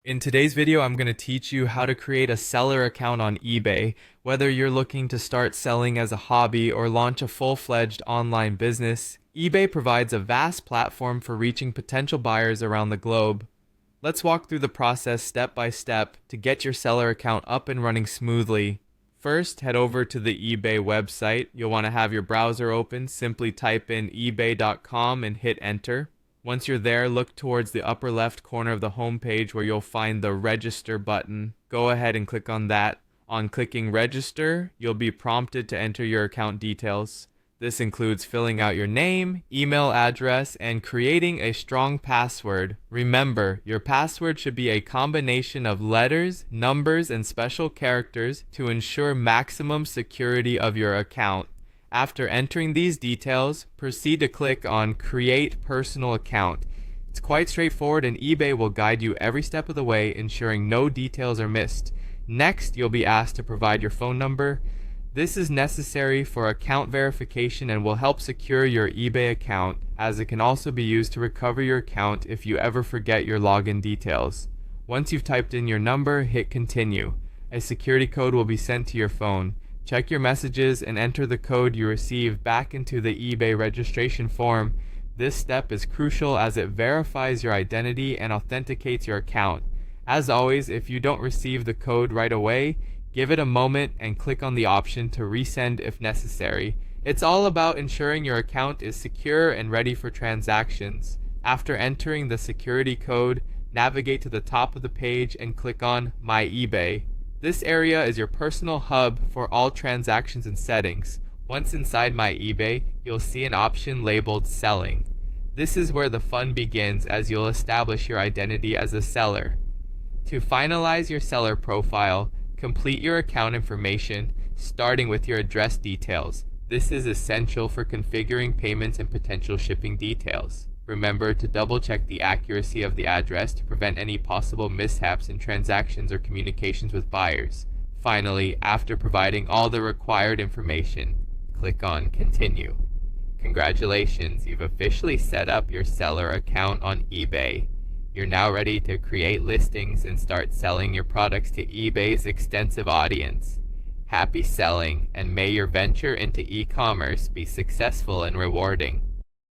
In today's video, I'm going to teach you how to create a seller account on eBay. Whether you're looking to start selling as a hobby or launch a full-fledged online business, eBay provides a vast platform for reaching potential buyers around the globe. Let's walk through the process step by step to get your seller account up and running smoothly. First, head over to the eBay website. You'll want to have your browser open. Simply type in ebay.com and hit enter. Once you're there, look towards the upper left corner of the home page where you'll find the register button. Go ahead and click on that. On clicking register, you'll be prompted to enter your account details. This includes filling out your name, email address, and creating a strong password. Remember, your password should be a combination of letters, numbers, and special characters to ensure maximum security of your account. After entering these details, proceed to click on Create Personal Account. It's quite straightforward and eBay will guide you every step of the way, ensuring no details are missed. Next, you'll be asked to provide your phone number. This is necessary for account verification and will help secure your eBay account, as it can also be used to recover your account if you ever forget your login details. Once you've typed in your number, hit Continue. A security code will be sent to your phone. Check your messages and enter the code you receive back into the eBay registration form. This step is crucial as it verifies your identity and authenticates your account. As always, if you don't receive the code right away, give it a moment and click on the option to resend if necessary. It's all about ensuring your account is secure and ready for transactions. After entering the security code, navigate to the top of the page and click on My eBay. This area is your personal hub for all transactions and settings. Once inside My eBay, you'll see an option labeled Selling. This is where the fun begins, as you'll establish your identity as a seller. To finalize your seller profile, complete your account information, starting with your address details. This is essential for configuring payments and potential shipping details. Remember to double-check the accuracy of the address to prevent any possible mishaps in transactions or communications with buyers. Finally, after providing all the required information, click on Continue. Congratulations, you've officially set up your seller account on eBay. You're now ready to create listings and start selling your products to eBay's extensive audience. Happy selling, and may your venture into e-commerce be successful and rewarding.